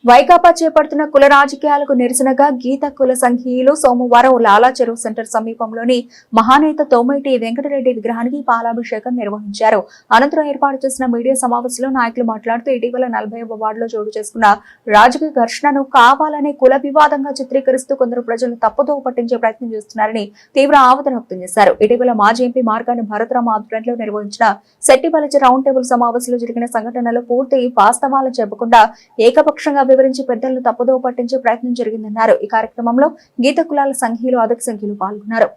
వైకాపా చేపడుతున్న కుల రాజకీయాలకు నిరసనగా గీత కుల సంఘీయులు సోమవారం లాలా చెరువు సెంటర్ సమీపంలోని మహానేత తోమేటి వెంకటరెడ్డి విగ్రహానికి పాలాభిషేకం నిర్వహించారు. అనంతరం ఏర్పాటు చేసిన మీడియా సమావేశంలో నాయకులు మాట్లాడుతూ ఇటీవల 40వ వార్డులో చోటు చేసుకున్న రాజకీయ ఘర్షణను కావాలనే కుల వివాదంగా చిత్రీకరిస్తూ కొందరు ప్రజలను తప్పుదోవ పట్టించే ప్రయత్నం చేస్తున్నారని తీవ్ర ఆవేదన వ్యక్తం చేశారు. ఇటీవల మాజీ ఎంపీ మార్గాని భారతరామ ఆధ్వర్యంలో నిర్వహించిన సెట్టిబలజ రౌండ్ టేబుల్ సమావేశంలో జరిగిన సంఘటనలో పూర్తి వాస్తవాలు చెప్పకుండా ఏకపక్షంగా వివరించి పెద్దలను తప్పుదోవ పట్టించే ప్రయత్నం జరిగిందన్నారు. ఈ కార్యక్రమంలో గీత కులాల సంఘీయులు అధిక సంఖ్యలో పాల్గొన్నారు.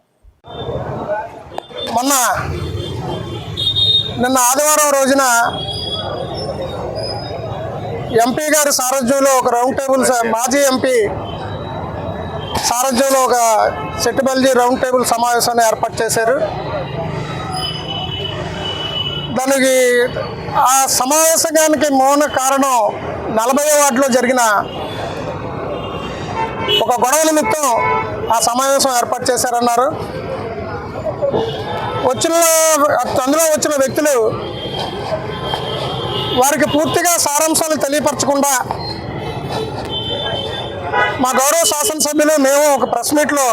నిన్న ఆదివారం రోజున ఎంపీ గారి సారథ్యంలో ఒక రౌండ్ టేబుల్, మాజీ ఎంపీ సారథ్యంలో ఒక సెట్టిబల్జీ రౌండ్ టేబుల్ సమావేశాన్ని ఏర్పాటు చేశారు. దానికి ఆ సమావేశానికి మౌన కారణం 40వ వార్డులో జరిగిన ఒక గొడవ నిమిత్తం ఆ సమావేశం ఏర్పాటు చేశారన్నారు. అందులో వచ్చిన వ్యక్తులు వారికి పూర్తిగా సారాంశాలు తెలియపరచకుండా మా గౌరవ శాసనసభ్యులు మేము ఒక ప్రెస్ మీట్లో,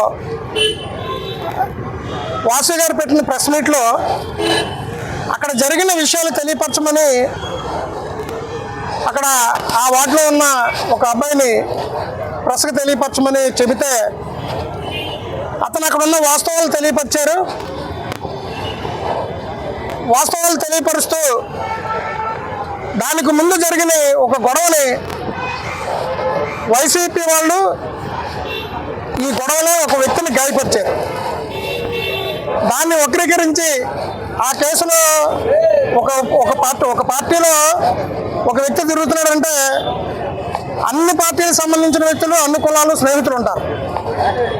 వాసు గారు పెట్టిన ప్రెస్ మీట్లో అక్కడ జరిగిన విషయాలు తెలియపరచమని అక్కడ ఆ వార్డులో ఉన్న ఒక అబ్బాయిని ప్రెస్కి తెలియపరచమని చెబితే అతను అక్కడ ఉన్న వాస్తవాలు తెలియపరిచారు. వాస్తవాలు తెలియపరుస్తూ దానికి ముందు జరిగిన ఒక గొడవని వైసీపీ వాళ్ళు ఈ గొడవలో ఒక వ్యక్తిని గాయపరిచారు. దాన్ని వక్రీకరించి ఆ కేసులో ఒక పార్టీలో ఒక వ్యక్తి తిరుగుతున్నాడంటే అన్ని పార్టీలకు సంబంధించిన వ్యక్తులు, అన్ని కులాలు స్నేహితులు ఉంటారు.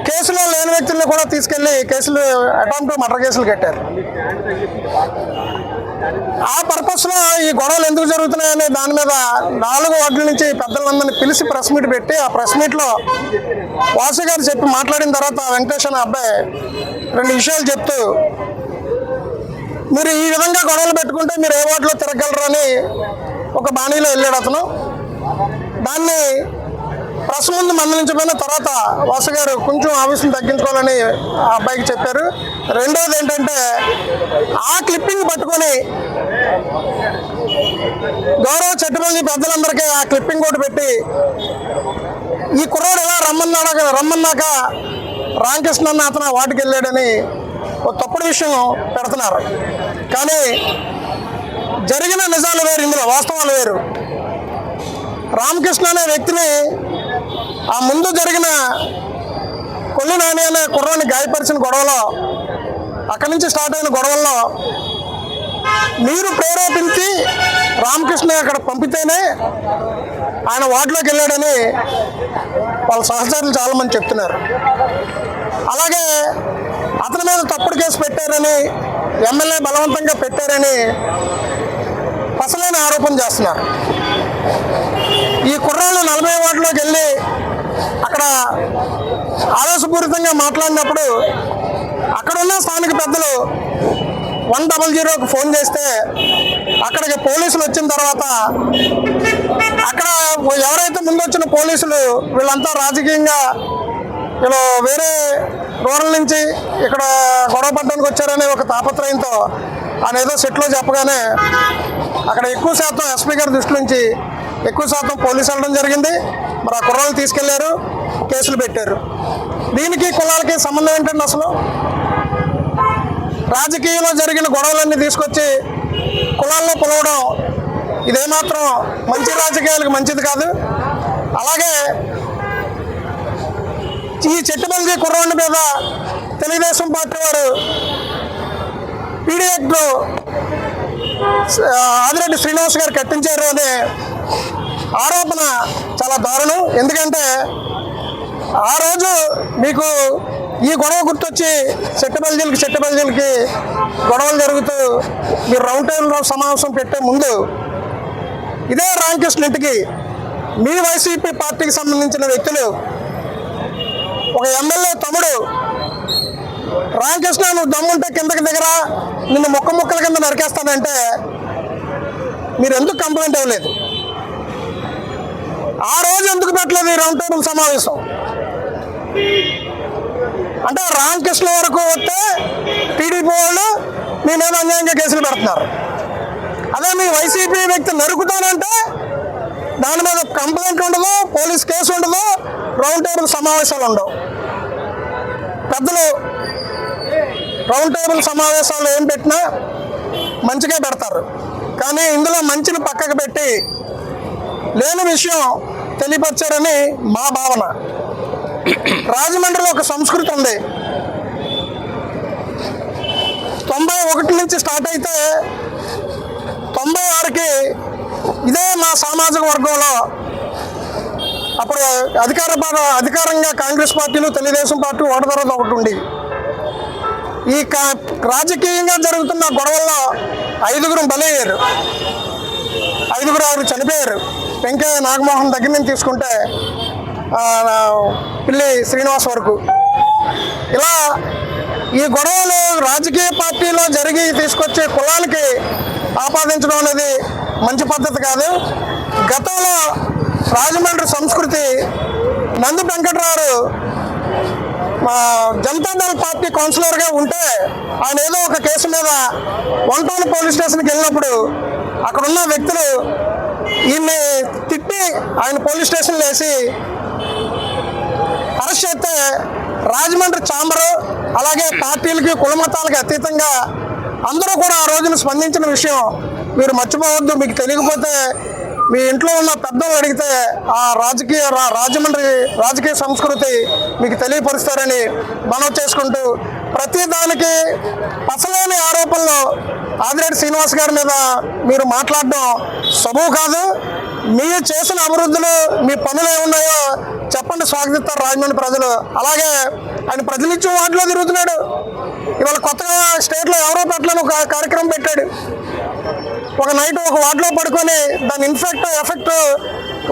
కేసులో లేని వ్యక్తులను కూడా తీసుకెళ్లి కేసులు అటెంప్ట్ మర్డర్ కేసులు కట్టారు. ఆ పర్పస్లో ఈ గొడవలు ఎందుకు జరుగుతున్నాయని దాని మీద 4 వార్డుల నుంచి పెద్దలందరినీ పిలిచి ప్రెస్ మీట్ పెట్టి ఆ ప్రెస్ మీట్లో వాసు గారు చెప్పి మాట్లాడిన తర్వాత వెంకటేష్ అనే అబ్బాయి 2 విషయాలు చెప్తూ, మీరు ఈ విధంగా గొడవలు పెట్టుకుంటే మీరు ఏ వార్డులో తిరగలరు అని ఒక బాణీలో వెళ్ళాడు అతను. దాన్ని ప్రెస్ ముందు మందలించబడిన తర్వాత వాసు గారు కొంచెం ఆవేశం తగ్గించుకోవాలని ఆ అబ్బాయికి చెప్పారు. రెండోది ఏంటంటే ఆ క్లిప్పింగ్ పట్టుకొని గౌరవ చట్టమంది పెద్దలందరికీ ఆ క్లిప్పింగ్ కూడా పెట్టి ఈ కుర్రాడు ఎలా రమ్మన్నాక రామకృష్ణ అన్న అతను వాటికి వెళ్ళాడని ఒక తప్పుడు విషయం పెడుతున్నారు. కానీ జరిగిన నిజాలు వేరు, ఇందులో వాస్తవాలు వేరు. రామకృష్ణ అనే వ్యక్తిని ఆ ముందు జరిగిన కొల్లి నాని అనే కుర్రాన్ని గాయపరిచిన గొడవలో, అక్కడి నుంచి స్టార్ట్ అయిన గొడవల్లో మీరు ప్రేరేపించి రామకృష్ణ అక్కడ పంపితేనే ఆయన వార్డులోకి వెళ్ళాడని వాళ్ళ సహచరులు చాలామంది చెప్తున్నారు. అలాగే అతని మీద తప్పుడు కేసు పెట్టారని, ఎమ్మెల్యే బలవంతంగా పెట్టారని అసలైన ఆరోపణ చేస్తున్నారు. ఈ కుర్రాళ్ళు 40వ వార్డులోకి వెళ్ళి అక్కడ ఆవేశపూరితంగా మాట్లాడినప్పుడు అక్కడున్న స్థానిక పెద్దలు 100కు ఫోన్ చేస్తే అక్కడికి పోలీసులు వచ్చిన తర్వాత అక్కడ ఎవరైతే ముందు వచ్చిన పోలీసులు వీళ్ళంతా రాజకీయంగా వీళ్ళు వేరే రూరల్ నుంచి ఇక్కడ గొడవ పట్టడానికి వచ్చారనే ఒక తాపత్రయంతో ఆయన ఏదో సెట్లో చెప్పగానే అక్కడ ఎక్కువ శాతం ఎస్పీ గారి దృష్టి నుంచి ఎక్కువ శాతం పోలీసు వెళ్ళడం జరిగింది. మరి ఆ కుర్రాళ్ళు తీసుకెళ్లారు, కేసులు పెట్టారు. దీనికి కులాలకి సంబంధం ఏంటండి? అసలు రాజకీయంలో జరిగిన గొడవలన్నీ తీసుకొచ్చి కులాల్లో పిలవడం ఇదేమాత్రం మంచి రాజకీయాలకు మంచిది కాదు. అలాగే ఈ చెట్టుబల్జీ కుర్రాడి మీద తెలుగుదేశం పార్టీ వారు పీడీ ఆదిరెడ్డి శ్రీనివాస్ గారు కట్టించారు అనే ఆరోపణ చాలా దారుణం. ఎందుకంటే ఆ రోజు మీకు ఈ గొడవ గుర్తొచ్చి చెట్టుబల్జీలకి గొడవలు జరుగుతూ మీరు రౌండ్ టేబుల్ సమావేశం పెట్టే ముందు ఇదే రామకృష్ణ ఇంటికి మీ వైసీపీ పార్టీకి సంబంధించిన వ్యక్తులు, ఒక ఎమ్మెల్యే తమ్ముడు రామకృష్ణ నువ్వు దమ్ముంటే కిందకి దిగరా, నిన్ను ముక్కల కింద నరికేస్తానంటే మీరు ఎందుకు కంప్లైంట్ ఇవ్వలేదు? ఆ రోజు ఎందుకు పెట్టలేదు ఈ రౌండ్ టేబుల్ సమావేశం? అంటే రామకృష్ణ వరకు వస్తే టీడీపీ వాళ్ళు మీ మీద అన్యాయంగా కేసులు పెడుతున్నారు. అదే మీ వైసీపీ వ్యక్తి నరుకుతానంటే దాని మీద కంప్లైంట్ ఉండదు, పోలీస్ కేసు ఉండదు, రౌండ్ టేబుల్ సమావేశాలు ఉండవు. పెద్దలు రౌండ్ టేబుల్ సమావేశాలు ఏం పెట్టినా మంచిగా పెడతారు, కానీ ఇందులో మంచిని పక్కకు పెట్టి లేని విషయం తెలియపరిచారని మా భావన. రాజమండ్రిలో ఒక సంస్కృతి ఉంది. 91 నుంచి స్టార్ట్ అయితే 96కి ఇదే మా సామాజిక వర్గంలో అప్పుడు అధికారంగా కాంగ్రెస్ పార్టీలు తెలుగుదేశం పార్టీ ఒకటి తర్వాత ఒకటి ఉండి ఈ రాజకీయంగా జరుగుతున్న గొడవల్లో 5గురు బలయ్యారు, 5 చనిపోయారు. వెంకయ్య నాగమోహన్ దగ్గర నుంచి తీసుకుంటే పిల్లి శ్రీనివాస్ వరకు. ఇలా ఈ గొడవలు రాజకీయ పార్టీలో జరిగి తీసుకొచ్చే కులానికి ఆపాదించడం అనేది మంచి పద్ధతి కాదు. గతంలో రాజమండ్రి సంస్కృతి నంది వెంకటరావు జనతాదళ పార్టీ కౌన్సిలర్గా ఉంటే ఆయన ఏదో ఒక కేసు మీద 1 టౌన్ పోలీస్ స్టేషన్కి వెళ్ళినప్పుడు అక్కడున్న వ్యక్తులు ఈయన్ని తిట్టి ఆయన పోలీస్ స్టేషన్లో వేసి అరెస్ట్ చేస్తే రాజమండ్రి ఛాంబరు అలాగే పార్టీలకి కులమతాలకి అతీతంగా అందరూ కూడా ఆ రోజున స్పందించిన విషయం మీరు మర్చిపోవద్దు. మీకు తెలియకపోతే మీ ఇంట్లో ఉన్న పెద్దలు అడిగితే ఆ రాజమండ్రి రాజకీయ సంస్కృతి మీకు తెలియపరుస్తారని మనవి చేసుకుంటూ, ప్రతి దానికి అసలేని ఆరోపణలు ఆదిరెడ్డి శ్రీనివాస్ గారి మీద మీరు మాట్లాడడం సబబు కాదు. మీరు చేసిన అభివృద్ధులు మీ పనులు ఏమున్నాయో చెప్పండి, స్వాగతిస్తారు రాజమండ్రి ప్రజలు. అలాగే ఆయన ప్రజలిచ్చే వాటిలో తిరుగుతున్నాడు. ఇవాళ కొత్తగా స్టేట్లో ఎవరో పెట్టలేని ఒక కార్యక్రమం పెట్టాడు. ఒక నైట్ ఒక వార్డులో పడుకొని దాని ఎఫెక్ట్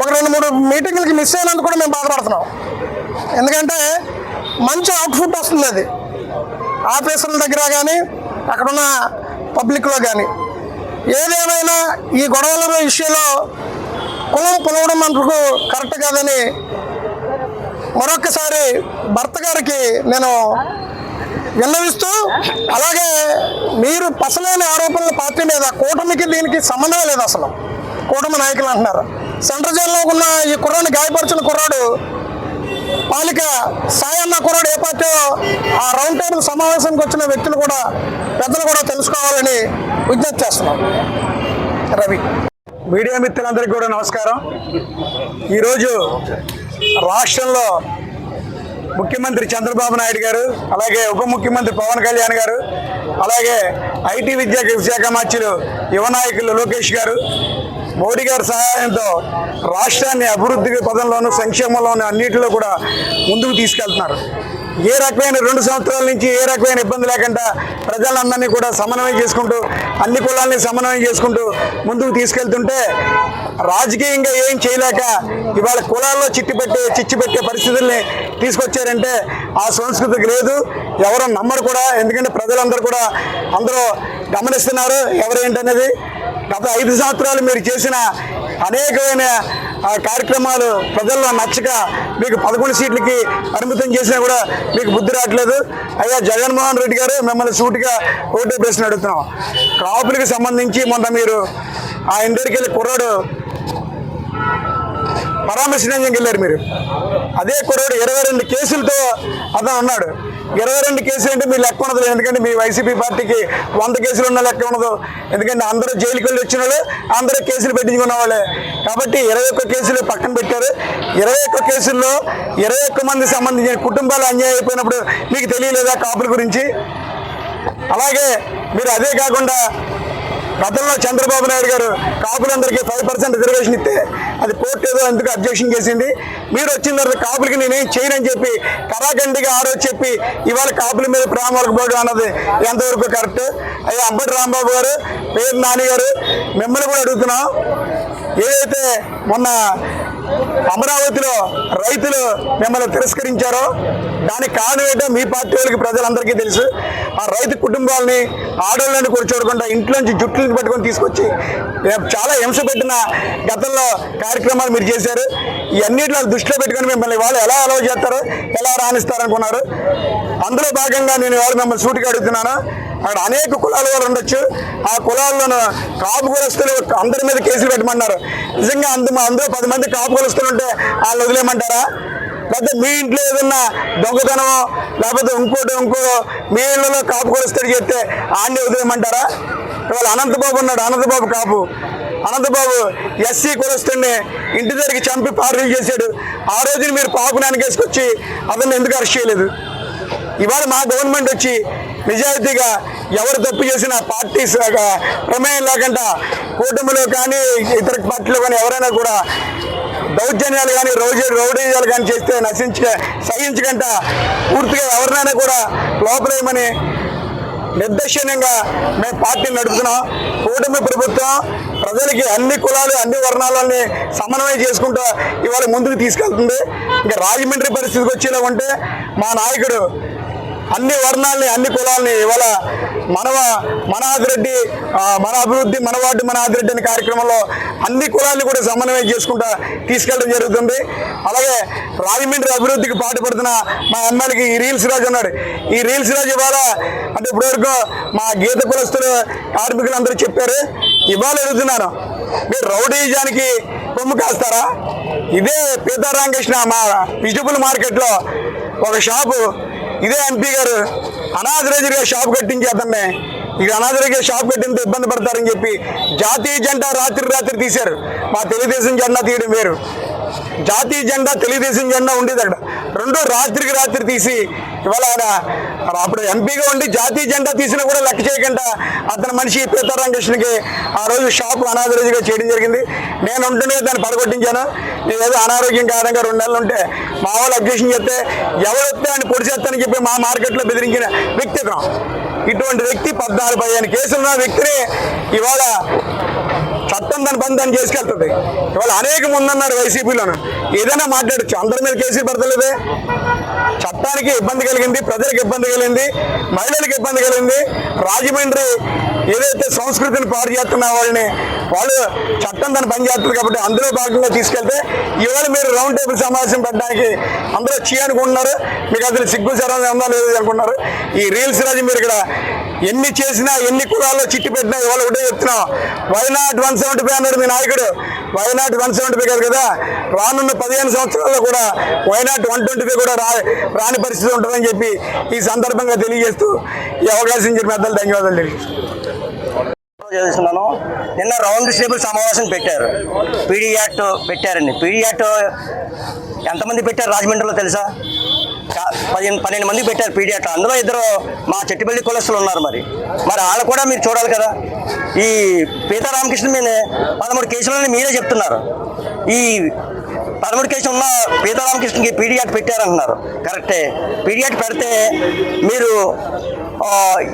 ఒక 2-3 మీటింగ్లకి మిస్ అయినందుకు కూడా మేము బాధపడుతున్నాం. ఎందుకంటే మంచి అవుట్పుట్ వస్తుంది అది ఆఫీసర్ల దగ్గర కానీ అక్కడున్న పబ్లిక్లో కానీ. ఏదేమైనా ఈ గొడవల విషయంలో కులం పొలవడం మనకు కరెక్ట్ కాదని మరొక్కసారి భర్త గారికి నేను విన్నవిస్తూ, అలాగే మీరు పసలేని ఆరోపణల పార్టీ మీద కూటమికి దీనికి సంబంధం లేదు. అసలు కూటమి నాయకులు అంటున్నారు. సెంట్రల్ జైల్లో ఉన్న ఈ కుర్రాడిని గాయపరిచిన కుర్రాడు పాలిక సాయన్న కుర్రాడు ఏ పార్టీ, ఆ రౌండ్ టేబుల్ సమావేశానికి వచ్చిన వ్యక్తులు కూడా పెద్దలు కూడా తెలుసుకోవాలని విజ్ఞప్తి చేస్తున్నాం. రవి. మీడియా మిత్రులందరికీ కూడా నమస్కారం. ఈరోజు రాష్ట్రంలో ముఖ్యమంత్రి చంద్రబాబు నాయుడు గారు, అలాగే ఉప ముఖ్యమంత్రి పవన్ కళ్యాణ్ గారు, అలాగే ఐటీ విద్యాశాఖ మంత్రులు యువ నాయకులు లోకేష్ గారు, మోడీ గారి సహాయంతో రాష్ట్రాన్ని అభివృద్ధి పదంలోనూ సంక్షేమంలోనూ అన్నింటిలో కూడా ముందుకు తీసుకెళ్తున్నారు. ఏ రకమైన 2 సంవత్సరాల నుంచి ఏ రకమైన ఇబ్బంది లేకుండా ప్రజలందరినీ కూడా సమన్వయం చేసుకుంటూ, అన్ని కులాలని సమన్వయం చేసుకుంటూ ముందుకు తీసుకెళ్తుంటే, రాజకీయంగా ఏం చేయలేక ఇవాళ కులాల్లో చిచ్చు పెట్టే పరిస్థితుల్ని తీసుకొచ్చారంటే ఆ సంస్కృతికి లేదు. ఎవరు నమ్మరు కూడా. ఎందుకంటే ప్రజలందరూ కూడా అందరూ గమనిస్తున్నారు ఎవరేంటనేది. గత 5 సంవత్సరాలు మీరు చేసిన అనేకమైన కార్యక్రమాలు ప్రజల్లో నచ్చక మీకు 11 సీట్లకి పరిమితం చేసినా కూడా మీకు బుద్ధి రావట్లేదు. అయ్యా జగన్మోహన్ రెడ్డి గారు, మిమ్మల్ని సూటిగా ఒకటే ప్రశ్న అడుగుతున్నాం. కాపులకు సంబంధించి మొన్న మీరు ఆ ఇంటికి వెళ్ళి కుర్రాడు పరామర్శించడానికి వెళ్ళారు. మీరు అదే కుర్రాడు 22 కేసులతో అతను ఉన్నాడు. 22 కేసులు అంటే మీరు లెక్క ఉండదు. ఎందుకంటే మీ వైసీపీ పార్టీకి 100 కేసులు ఉన్న లెక్క ఉండదు. ఎందుకంటే అందరూ జైలుకి వెళ్ళి వచ్చిన వాళ్ళు, అందరూ కేసులు పెట్టించుకున్న వాళ్ళే. కాబట్టి 21 కేసులు పక్కన పెట్టారు. 21 కేసుల్లో 21 మంది సంబంధించిన కుటుంబాలు అన్యాయం అయిపోయినప్పుడు మీకు తెలియలేదా కాపుల గురించి? అలాగే మీరు అదే కాకుండా గతంలో చంద్రబాబు నాయుడు గారు కాపులందరికీ 5% రిజర్వేషన్ ఇస్తే అది కోర్టు ఏదో ఎందుకు అబ్జెక్షన్ చేసింది. మీరు వచ్చిన తర్వాత కాపులకి నేనేం చేయనని చెప్పి కరాఖండిగా ఆ రోజు చెప్పి ఇవాళ కాపుల మీద ప్రేమలకు పోవడం అన్నది ఎంతవరకు కరెక్ట్? అయ్యా అంబటి రాంబాబు గారు, పేరు నాని గారు, మిమ్మల్ని కూడా అడుగుతున్నాం. ఏదైతే మొన్న అమరావతిలో రైతులు మిమ్మల్ని తిరస్కరించారో దానికి కారణం ఏంటో మీ పార్టీ వాళ్ళకి ప్రజలందరికీ తెలుసు. ఆ రైతు కుటుంబాలని, ఆడవాళ్ళని కూర్చోడకుండా ఇంట్లోంచి జుట్టులను పట్టుకొని తీసుకొచ్చి చాలా హింస పెట్టిన గతంలో కార్యక్రమాలు మీరు చేశారు. ఇవన్నిటిని దృష్టిలో పెట్టుకొని మిమ్మల్ని వాళ్ళు ఎలా అలౌ చేస్తారు, ఎలా రాణిస్తారు అనుకున్నారు. అందులో భాగంగా నేను వాళ్ళు మిమ్మల్ని సూటిగా అడుగుతున్నాను. అక్కడ అనేక కులాల వాళ్ళు ఉండొచ్చు. ఆ కులాల్లోనూ కాపు కులస్తులు అందరి మీద కేసులు పెట్టమన్నారు. నిజంగా అందులో 10 మంది కాపు కులస్తులు ఉంటే వాళ్ళు వదిలేయమంటారా? లేకపోతే మీ ఇంట్లో ఏదన్నా దొంగతనమో లేకపోతే ఇంకో మీ ఇళ్ళలో కాపు కులస్తుడు చేస్తే ఆడిని వదిలేయమంటారా? ఇవాళ అనంతబాబు ఉన్నాడు, అనంతబాబు కాపు. అనంతబాబు ఎస్సీ కులస్తుడిని ఇంటి దగ్గరికి చంపి పార్టీలు చేశాడు. ఆ రోజున మీరు పాపుని వెనకేసుకొచ్చి అతన్ని ఎందుకు అరెస్ట్ చేయలేదు? ఇవాళ మా గవర్నమెంట్ వచ్చి నిజాయితీగా ఎవరు తప్పు చేసినా పార్టీ ప్రమేయం లేకుండా కూటమిలో కానీ ఇతర పార్టీలో కానీ ఎవరైనా కూడా దౌర్జన్యాలు కానీ రౌడీజాలు కానీ చేస్తే సహించకుండా పూర్తిగా ఎవరినైనా కూడా లోపలేయమని నిర్దాక్షిణ్యంగా మేము పార్టీని నడుపుతున్నాం. కూటమి ప్రభుత్వం ప్రజలకి అన్ని కులాలు అన్ని వర్ణాలని సమన్వయం చేసుకుంటూ ఇవాళ ముందుకు తీసుకెళ్తుంది. ఇంకా రాజమండ్రి పరిస్థితికి వచ్చేలా ఉంటే మా నాయకుడు అన్ని వర్ణాలని అన్ని కులాలని ఇవాళ మన ఆదిరెడ్డి మన అభివృద్ధి మన వార్డు మన ఆదిరెడ్డి అనే కార్యక్రమంలో అన్ని కులాలని కూడా సమన్వయం చేసుకుంటూ తీసుకెళ్ళడం జరుగుతుంది. అలాగే రాజమండ్రి అభివృద్ధికి పాటుపడుతున్న మా ఎమ్మెల్యేకి ఈ రీల్స్ రాజు ఉన్నాడు. ఈ రీల్స్ రాజు ఇవాళ అంటే ఇప్పటివరకు మా గీత కులస్తులు కార్మికులు అందరూ చెప్పారు. ఇవాళ అడుగుతున్నాను, మీరు రౌడీజానికి కొమ్ము కాస్తారా? ఇదే పీతారామకృష్ణ మా వెజిటబుల్ మార్కెట్లో ఒక షాపు ఇదే ఎంపీ గారు అనాథరైజ్గా షాప్ కట్టించేద్దామే, ఇక అనాథరైజ్గా షాప్ కట్టింటే ఇబ్బంది పడతారని చెప్పి జాతీయ జెండా రాత్రి తీశారు. మా తెలుగుదేశం జెండా తీయడం వేరు, జాతీయ జెండా తెలుగుదేశం జెండా ఉండేది అక్కడ. రెండో రాత్రి తీసి ఇవాళ ఆయన అప్పుడు ఎంపీగా ఉండి జాతీయ జెండా తీసినా కూడా లెక్క చేయకుండా అతని మనిషి పీతారామకృష్ణకి ఆ రోజు షాపు అనాథరైజ్గా చేయడం జరిగింది. నేను ఉంటూనే దాన్ని పడగొట్టించాను. నేనేదో అనారోగ్యం కారణంగా 2 నెలలు ఉంటే మా వాళ్ళు అబ్జెక్షన్ చేస్తే ఎవరు వస్తే ఆయన పొడి చేస్తానని చెప్పి మా మార్కెట్లో బెదిరించిన వ్యక్తి ఇతను. ఇటువంటి వ్యక్తి 14-15 కేసులున్న వ్యక్తిని ఇవాళ చట్టం దాని పని దాన్ని చేసుకెళ్తుంది. ఇవాళ అనేక మంది అన్నారు వైసీపీలోను, ఏదైనా మాట్లాడచ్చు, అందరి మీద కేసులు పెడతలేదే. చట్టానికి ఇబ్బంది కలిగింది, ప్రజలకు ఇబ్బంది కలిగింది, మహిళలకు ఇబ్బంది కలిగింది. రాజమండ్రి ఏదైతే సంస్కృతిని పాడు చేస్తున్న వాళ్ళు చట్టం దాన్ని పని చేస్తుంది కాబట్టి అందులో భాగంగా తీసుకెళ్తే ఇవాళ మీరు రౌండ్ టేబుల్ సమావేశం పెట్టడానికి అందరూ అనుకుంటున్నారు. మీకు అసలు సిగ్గు సరం ఉందా లేదు అనుకుంటున్నారు. ఈ రీల్స్ రాజు మీరు ఇక్కడ ఎన్ని చేసినా ఎన్ని కులాల్లో చిట్టి పెట్టినా ఇవాళ ఒకటే చెప్తున్నాం, వైనాట్ 175 అన్నాడు మీ నాయకుడు. వైనాట్ 175 కాదు కదా, రానున్న 15 సంవత్సరాల్లో కూడా వైనాట్ 125 కూడా రాని పరిస్థితి ఉంటుందని చెప్పి ఈ సందర్భంగా తెలియజేస్తూ ఈ అవకాశం ఇచ్చిన పెద్దలు ధన్యవాదాలు చేస్తున్నాను. నిన్న రౌండ్ టేబుల్ సమావేశం పెట్టారు, పీడీ యాక్ట్ పెట్టారండి. పీడీ యాక్ట్ ఎంతమంది పెట్టారు రాజమండ్రిలో తెలుసా? 12 మంది పెట్టారు పీడీ యాక్ట్. అందులో 2 మా చెట్టుపల్లి కులస్తులు ఉన్నారు. మరి వాళ్ళు కూడా మీరు చూడాలి కదా. ఈ పీతారామకృష్ణ మీద 13 కేసులని మీరే చెప్తున్నారు. ఈ 13 కేసులు ఉన్న పీతారామకృష్ణకి పీడీ యాక్ట్ పెట్టారంటున్నారు. కరెక్టే, పీడీ యాక్ట్ పెడితే మీరు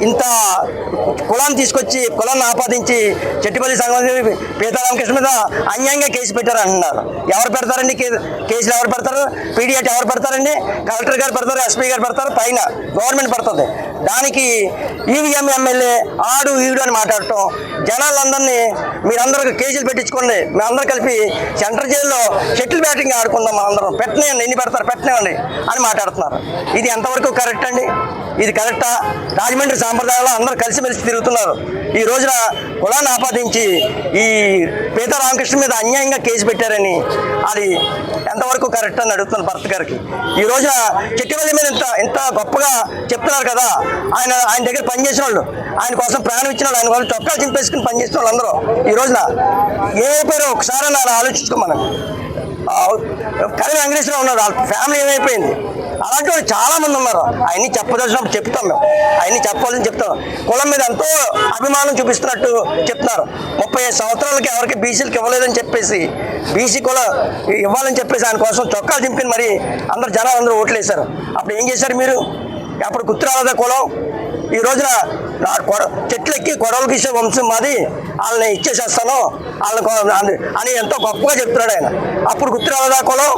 ఇంత కులాన్ని తీసుకొచ్చి కులాన్ని ఆపాదించి చెట్టుపల్లి సంఘం పీతారామకృష్ణ మీద అన్యాయంగా కేసు పెట్టారంటున్నారు. ఎవరు పెడతారండి కేసులు? ఎవరు పెడతారు? పీడీ యాక్ట్ ఎవరు పెడతారండి? కలెక్టర్ గారు పెడతారు, ఎస్పీ గారు పెడతారు, పైన గవర్నమెంట్ పెడుతుంది. దానికి ఈవీఎం ఎమ్మెల్యే ఆడు ఈడు అని మాట్లాడటం, జనాలందరినీ మీరందరూ కేసులు పెట్టించుకోండి, మేమందరూ కలిపి సెంట్రల్ జైల్లో షటిల్ బ్యాటింగ్ ఆడుకుందాం, మనందరం పెట్టనేయండి, ఎన్ని పెడతారు పెట్టనేయండి అని మాట్లాడుతున్నారు. ఇది ఎంతవరకు కరెక్ట్ అండి? ఇది కరెక్టా? రాజమండ్రి సాంప్రదాయంలో అందరూ కలిసిమెలిసి తిరుగుతున్నారు. ఈ రోజున కులాన్ని ఆపాదించి ఈ పీతారామకృష్ణ మీద అన్యాయంగా కేసు పెట్టారని అది ఎంతవరకు కరెక్ట్ అని అడుగుతున్నాను భర్త గారికి. ఈ రోజున చెట్టుపల్లి మీద ఇంత గొప్పగా చెప్తున్నారు కదా. ఆయన దగ్గర పనిచేసిన వాళ్ళు, ఆయన కోసం ప్రాణం ఇచ్చిన వాళ్ళు, ఆయన కోసం చొక్కాలు చింపేసుకుని పనిచేసిన వాళ్ళు అందరూ ఈ రోజున ఏమైపోయారో ఒకసారి ఆలోచించుకోమని. కవి వెంకటేశ్వరరావు ఉన్నారు, వాళ్ళ ఫ్యామిలీ ఏమైపోయింది? అలాంటి వాళ్ళు చాలా మంది ఉన్నారు. ఆయన్ని చెప్పదలిసినప్పుడు చెప్తాం, మేము ఆయన్ని చెప్పాలని చెప్తాం. కులం మీద ఎంతో అభిమానం చూపిస్తున్నట్టు చెప్తున్నారు. 35 సంవత్సరాలకి ఎవరికి బీసీలకు ఇవ్వలేదని చెప్పేసి బీసీ కులం ఇవ్వాలని చెప్పేసి ఆయన కోసం చొక్కాలు చింపిన మరి జనాలు అందరూ ఓట్లు వేశారు. అప్పుడు ఏం చేశారు మీరు? అప్పుడు గుర్తురాలదా కులం? ఈ రోజున చెట్లు ఎక్కి గొడవలకు ఇచ్చే వంశం మాది, వాళ్ళని ఇచ్చేసేస్తాను వాళ్ళని అని ఎంతో గొప్పగా చెప్తున్నాడు ఆయన. అప్పుడు గుర్తురాలదా కులం?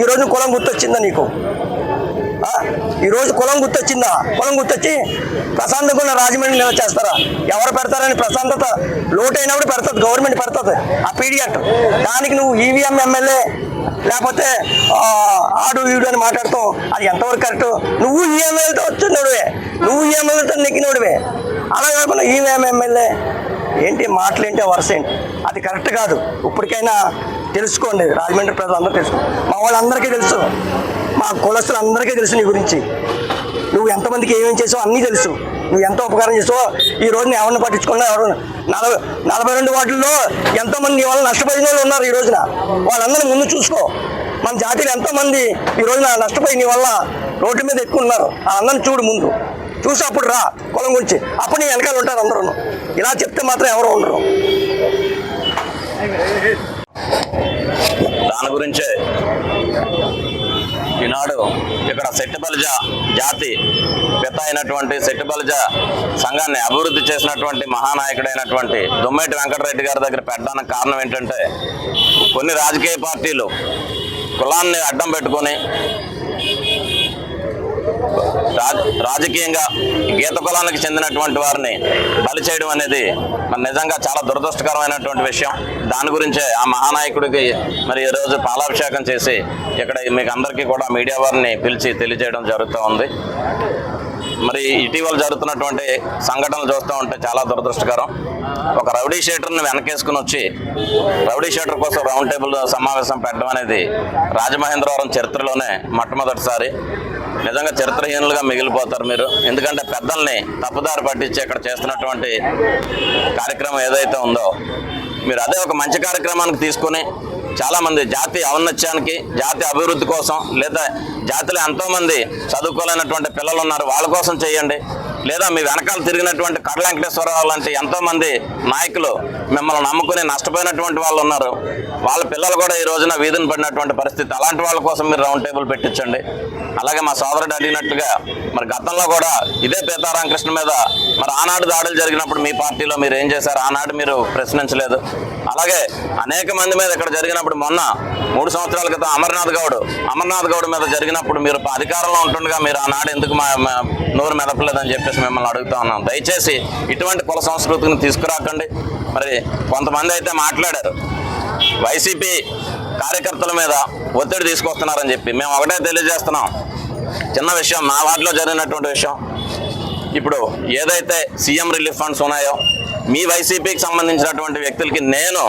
ఈ రోజు కులం గుర్తొచ్చిందా నీకు? ఈరోజు కులం గుర్తొచ్చిందా? కులం గుర్తొచ్చి ప్రశాంతంగా రాజమండ్రి నిల్వ చేస్తారా? ఎవరు పెడతారని ప్రశాంతత లోటైనప్పుడు పెడుతుంది, గవర్నమెంట్ పెడుతుంది ఆ పీడీ యాక్ట్. దానికి నువ్వు ఈవీఎం ఎమ్మెల్యే లేకపోతే ఆడు ఈడు అని మాట్లాడతాం, అది ఎంతవరకు కరెక్ట్? నువ్వు ఈ ఎమ్మెల్యేతో వచ్చినోడివే, నువ్వు ఈ ఎమ్మెల్యేతో నెక్కినోడివే. అలా కాకుండా ఈ ఎమ్మెల్యే ఏంటి మాటలు ఏంటి, వరుస ఏంటి? అది కరెక్ట్ కాదు. ఇప్పటికైనా తెలుసుకోండి, రాజమండ్రి ప్రజలందరూ తెలుసుకోండి. మా వాళ్ళందరికీ తెలుసు, మా కులస్తులందరికీ తెలుసు నీ గురించి. నువ్వు ఎంతమందికి ఏమేమి చేసావు అన్నీ తెలుసు. నువ్వు ఎంత ఉపకారం చేసావో ఈ రోజు ఎవరిని పట్టించుకున్నా. ఎవరు 42 వార్డుల్లో ఎంతోమంది నీ వల్ల నష్టపోయిన వాళ్ళు ఉన్నారు ఈ రోజున. వాళ్ళందరినీ ముందు చూసుకో. మన జాతిలో ఎంతోమంది ఈ రోజున నష్టపోయి నీ వల్ల రోడ్డు మీద ఎక్కువ ఉన్నారు. అందరిని చూడు, ముందు చూసి అప్పుడు రా కులం గురించి. అప్పుడు నీ వెనకాల ఉంటారు అందరూ. ఇలా చెప్తే మాత్రం ఎవరు ఉండరు. దాని గురించే ఈనాడు ఇక్కడ సెట్టిబలిజ జాతి పిత అయినటువంటి సెట్టిబలిజ సంఘాన్ని అభివృద్ధి చేసినటువంటి మహానాయకుడైనటువంటి దొమ్మేటి వెంకటరెడ్డి గారి దగ్గర పెట్టడానికి కారణం ఏంటంటే, కొన్ని రాజకీయ పార్టీలు కులాన్ని అడ్డం పెట్టుకొని రాజకీయంగా గీత కులానికి చెందినటువంటి వారిని బలి చేయడం అనేది మరి నిజంగా చాలా దురదృష్టకరమైనటువంటి విషయం. దాని గురించే ఆ మహానాయకుడికి మరి ఈరోజు పాలాభిషేకం చేసి ఇక్కడ మీకు అందరికీ కూడా మీడియా వారిని పిలిచి తెలియజేయడం జరుగుతూ ఉంది. మరి ఇటీవల జరుగుతున్నటువంటి సంఘటనలు చూస్తూ ఉంటే చాలా దురదృష్టకరం. ఒక రౌడీ షీటర్ని వెనకేసుకుని వచ్చి రౌడీ షీటర్ కోసం రౌండ్ టేబుల్ సమావేశం పెట్టడం అనేది రాజమహేంద్రవరం చరిత్రలోనే మొట్టమొదటిసారి. నిజంగా చరిత్రహీనులుగా మిగిలిపోతారు మీరు. ఎందుకంటే పెద్దల్ని తప్పుదారి పట్టించి ఇక్కడ చేస్తున్నటువంటి కార్యక్రమం ఏదైతే ఉందో, మీరు అదే ఒక మంచి కార్యక్రమానికి తీసుకొని చాలామంది జాతి ఔన్నత్యానికి, జాతి అభివృద్ధి కోసం, లేదా జాతిలో ఎంతోమంది చదువుకోలేనటువంటి పిల్లలు ఉన్నారు, వాళ్ళ కోసం చేయండి. లేదా మీ వెనకాల తిరిగినటువంటి కడల వెంకటేశ్వరరావు లాంటి ఎంతోమంది నాయకులు మిమ్మల్ని నమ్ముకుని నష్టపోయినటువంటి వాళ్ళు ఉన్నారు. వాళ్ళ పిల్లలు కూడా ఈ రోజున వీధిని పడినటువంటి పరిస్థితి. అలాంటి వాళ్ళ కోసం మీరు రౌండ్ టేబుల్ పెట్టించండి. అలాగే మా సోదరుడు అడిగినట్టుగా మరి గతంలో కూడా ఇదే పీతారామకృష్ణ మీద మరి ఆనాడు దాడులు జరిగినప్పుడు మీ పార్టీలో మీరు ఏం చేశారు? ఆనాడు మీరు ప్రశ్నించలేదు. అలాగే అనేక మంది మీద ఇక్కడ జరిగినప్పుడు మొన్న 3 సంవత్సరాల క్రితం అమర్నాథ్ గౌడ్ మీద జరిగినప్పుడు మీరు అధికారంలో ఉంటుండగా మీరు ఆనాడు ఎందుకు మా నోరు మెదపలేదని చెప్పేసి మిమ్మల్ని అడుగుతా ఉన్నాం. దయచేసి ఇటువంటి కుల సంస్కృతిని తీసుకురాకండి. మరి కొంతమంది అయితే మాట్లాడారు, వైసీపీ కార్యకర్తల మీద ఒత్తిడి తీసుకొస్తున్నారని చెప్పి. మేము ఒకటే తెలియజేస్తున్నాం, చిన్న విషయం, మా వార్డులో జరిగినటువంటి విషయం. ఇప్పుడు ఏదైతే సీఎం రిలీఫ్ ఫండ్స్ ఉన్నాయో మీ వైసీపీకి సంబంధించినటువంటి వ్యక్తులకి నేను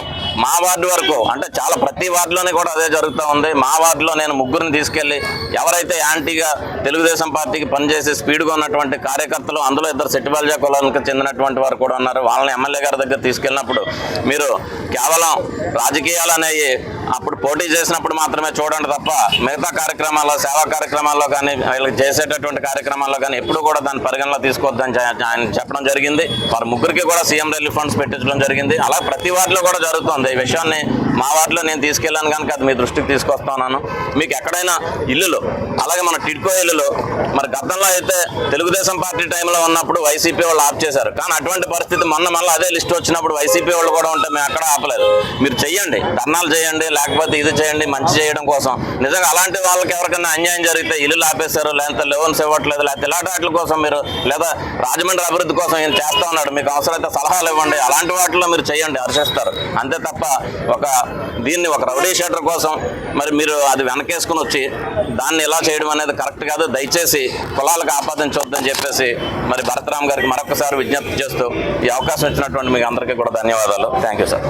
మా వార్డు వరకు, అంటే చాలా ప్రతి వార్డులోనే కూడా అదే జరుగుతూ ఉంది. మా వార్డులో నేను 3 తీసుకెళ్ళి ఎవరైతే యాంటీగా తెలుగుదేశం పార్టీకి పనిచేసి స్పీడ్గా ఉన్నటువంటి కార్యకర్తలు, అందులో 2 సెట్టిబలిజ కులానికి చెందినటువంటి వారు కూడా ఉన్నారు, వాళ్ళని ఎమ్మెల్యే గారి దగ్గర తీసుకెళ్ళినప్పుడు మీరు కేవలం రాజకీయాలు అనేవి అప్పుడు పోటీ చేసినప్పుడు మాత్రమే చూడండి తప్ప మిగతా కార్యక్రమాల్లో, సేవా కార్యక్రమాల్లో కానీ, వీళ్ళకి చేసేటటువంటి కార్యక్రమాల్లో కానీ ఎప్పుడు కూడా దాన్ని పరిగణలో తీసుకోవద్దని ఆయన చెప్పడం జరిగింది. వారు 3కి కూడా సీఎం రిలీఫ్ ఫండ్స్ పెట్టించడం జరిగింది. అలా ప్రతి వార్డులో కూడా జరుగుతుంది. ఈ విషయాన్ని మా వార్డులో నేను తీసుకెళ్ళాను కనుక అది మీ దృష్టికి తీసుకొస్తా ఉన్నాను. మీకు ఎక్కడైనా ఇల్లులు, అలాగే మన టిడ్కో ఇల్లులు మరి గతంలో అయితే తెలుగుదేశం పార్టీ టైంలో ఉన్నప్పుడు వైసీపీ వాళ్ళు ఆప్ చేశారు. కానీ అటువంటి పరిస్థితి మొన్న మళ్ళీ అదే లిస్ట్ వచ్చినప్పుడు వైసీపీ వాళ్ళు కూడా ఉంటే మేము ఎక్కడ ఆపలేదు. మీరు చెయ్యండి, ధర్నాలు చేయండి, లేకపోతే ఇది చేయండి మంచి చేయడం కోసం. నిజంగా అలాంటి వాళ్ళకి ఎవరికైనా అన్యాయం జరిగితే ఇల్లు ఆపేశారు, లేకపోతే లోన్స్ ఇవ్వట్లేదు, లేకపోతే ఇలాంటి వాటి కోసం మీరు, లేదా రాజమండ్రి అభివృద్ధి కోసం ఈయన చేస్తూ ఉన్నాడు, మీకు అవసరమైతే సలహాలు ఇవ్వండి, అలాంటి వాటిలో మీరు చేయండి, హర్షిస్తారు. అంతే తప్ప దీన్ని ఒక రౌడీ షీటర్ కోసం మరి మీరు అది వెనకేసుకుని వచ్చి దాన్ని ఇలా చేయడం అనేది కరెక్ట్ కాదు. దయచేసి కులాలకు ఆపాదించవద్దని చెప్పేసి మరి భరతరామ్ గారికి మరొకసారి విజ్ఞప్తి చేస్తూ ఈ అవకాశం ఇచ్చినటువంటి మీకు అందరికీ కూడా ధన్యవాదాలు. Thank you sir.